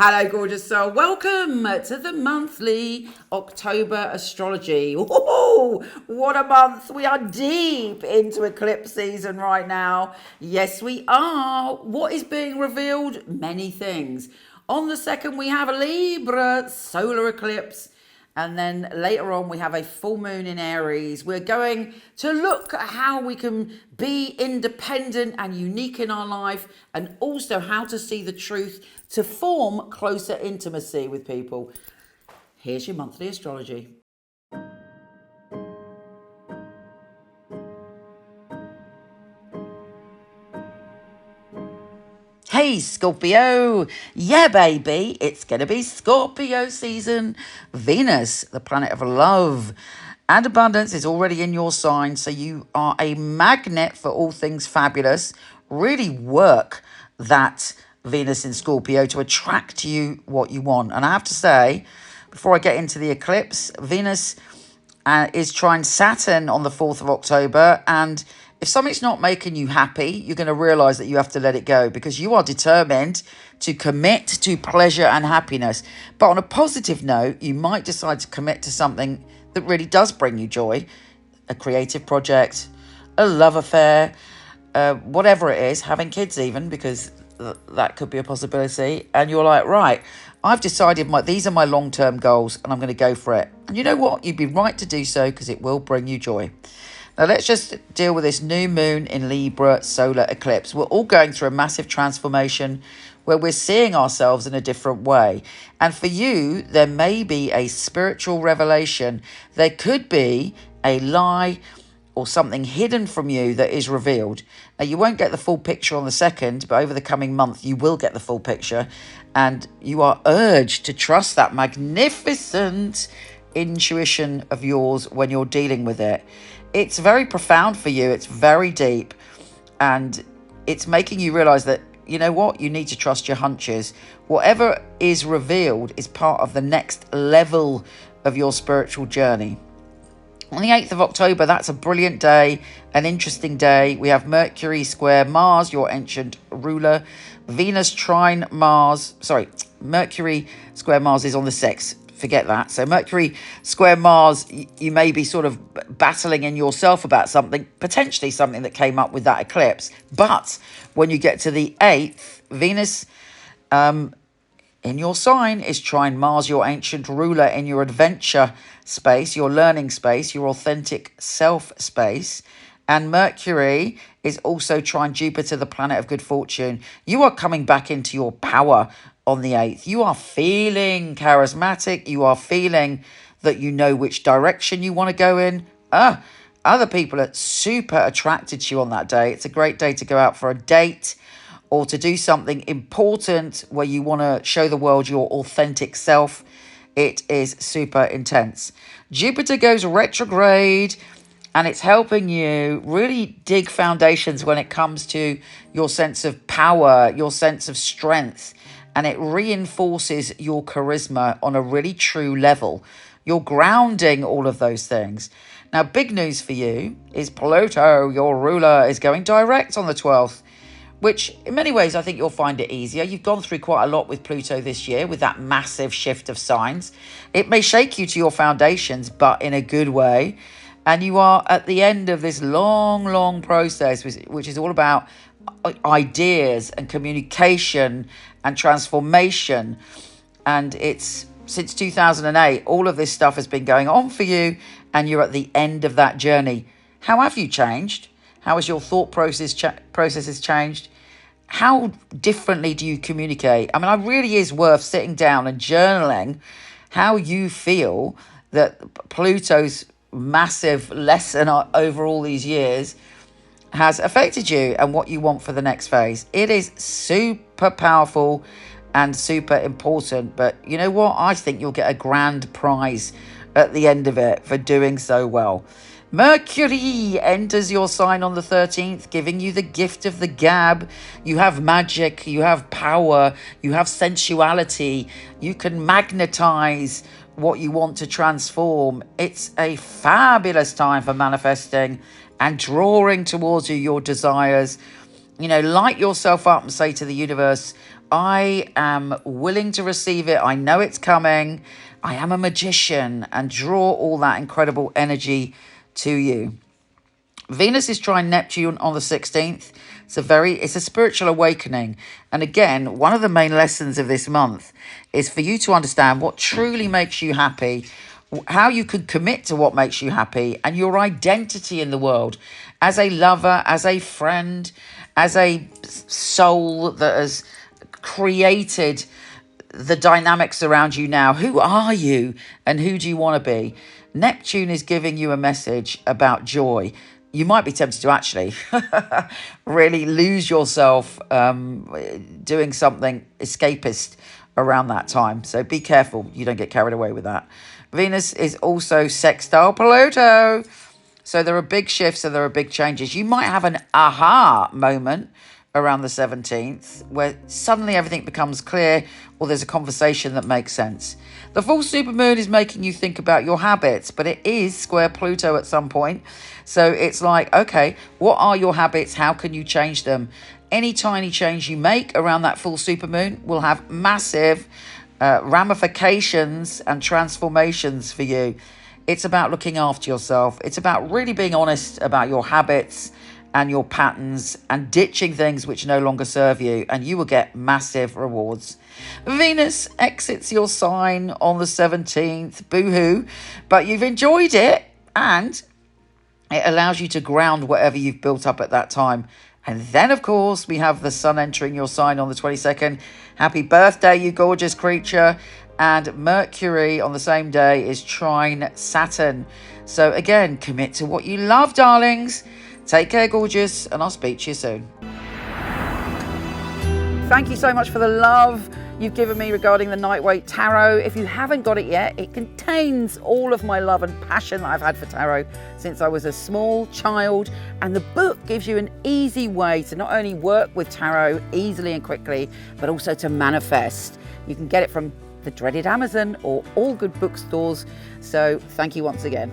Hello, gorgeous soul. Welcome to the monthly October astrology. Oh, what a month. We are deep into eclipse season right now. Yes, we are. What is being revealed? Many things. On the 2nd, we have a Libra solar eclipse. And then later on, we have a full moon in Aries. We're going to look at how we can be independent and unique in our life, and also how to see the truth to form closer intimacy with people. Here's your monthly astrology. Hey Scorpio, yeah baby, it's going to be Scorpio season. Venus, the planet of love and abundance, is already in your sign, so you are a magnet for all things fabulous. Really work that Venus in Scorpio to attract to you what you want. And I have to say, before I get into the eclipse, Venus is trine Saturn on the 4th of October, and if something's not making you happy, you're going to realize that you have to let it go, because you are determined to commit to pleasure and happiness. But on a positive note, you might decide to commit to something that really does bring you joy, a creative project, a love affair, whatever it is, having kids even, because that could be a possibility. And you're like, right, I've decided these are my long-term goals and I'm going to go for it. And you know what? You'd be right to do so, because it will bring you joy. Now, let's just deal with this new moon in Libra solar eclipse. We're all going through a massive transformation where we're seeing ourselves in a different way. And for you, there may be a spiritual revelation. There could be a lie or something hidden from you that is revealed. Now, you won't get the full picture on the 2nd, but over the coming month, you will get the full picture. And you are urged to trust that magnificent intuition of yours when you're dealing with it. It's very profound for you. It's very deep. And it's making you realize that, you know what? You need to trust your hunches. Whatever is revealed is part of the next level of your spiritual journey. On the 8th of October, that's a brilliant day, an interesting day. We have Mercury square Mars, your ancient ruler. Venus trine Mars. Mercury square Mars is on the 6th. Forget that. So Mercury square Mars, you may be sort of battling in yourself about something, potentially something that came up with that eclipse. But when you get to the 8th, Venus in your sign is trine Mars, your ancient ruler, in your adventure space, your learning space, your authentic self space. And Mercury is also trine Jupiter, the planet of good fortune. You are coming back into your power on the 8th. You are feeling charismatic. You are feeling that you know which direction you want to go in. Other people are super attracted to you on that day. It's a great day to go out for a date or to do something important where you want to show the world your authentic self. It is super intense. Jupiter goes retrograde, and it's helping you really dig foundations when it comes to your sense of power, your sense of strength. And it reinforces your charisma on a really true level. You're grounding all of those things. Now, big news for you is Pluto, your ruler, is going direct on the 12th, which in many ways I think you'll find it easier. You've gone through quite a lot with Pluto this year with that massive shift of signs. It may shake you to your foundations, but in a good way. And you are at the end of this long process, which is all about ideas and communication and transformation. And it's since 2008, all of this stuff has been going on for you, and you're at the end of that journey. How have you changed? How has your thought processes changed? How differently do you communicate? I mean, it really is worth sitting down and journaling how you feel that Pluto's massive lesson over all these years has affected you and what you want for the next phase. It is super powerful and super important, but you know what? I think you'll get a grand prize at the end of it for doing so well. Mercury enters your sign on the 13th, giving you the gift of the gab. You have magic, you have power, you have sensuality. You can magnetize what you want to transform. It's a fabulous time for manifesting and drawing towards you your desires. You know, light yourself up and say to the universe, I am willing to receive it. I know it's coming. I am a magician, and draw all that incredible energy to you. Venus is trine Neptune on the 16th. It's a spiritual awakening. And again, one of the main lessons of this month is for you to understand what truly makes you happy, how you could commit to what makes you happy, and your identity in the world as a lover, as a friend, as a soul that has created the dynamics around you now. Who are you and who do you want to be? Neptune is giving you a message about joy. You might be tempted to actually really lose yourself doing something escapist around that time. So be careful you don't get carried away with that. Venus is also sextile Pluto. So there are big shifts and there are big changes. You might have an aha moment around the 17th where suddenly everything becomes clear, or there's a conversation that makes sense. The full supermoon is making you think about your habits, but it is square Pluto at some point. So it's like, okay, what are your habits? How can you change them? Any tiny change you make around that full supermoon will have massive ramifications and transformations for you. It's about looking after yourself. It's about really being honest about your habits and your patterns and ditching things which no longer serve you, and you will get massive rewards. Venus exits your sign on the 17th. Boo-hoo. But you've enjoyed it, and it allows you to ground whatever you've built up at that time. And then, of course, we have the sun entering your sign on the 22nd. Happy birthday, you gorgeous creature. And Mercury on the same day is trine Saturn. So again, commit to what you love, darlings. Take care, gorgeous, and I'll speak to you soon. Thank you so much for the love you've given me regarding the Knight-Waite Tarot. If you haven't got it yet, it contains all of my love and passion that I've had for tarot since I was a small child. And the book gives you an easy way to not only work with tarot easily and quickly, but also to manifest. You can get it from the dreaded Amazon or all good bookstores. So thank you once again.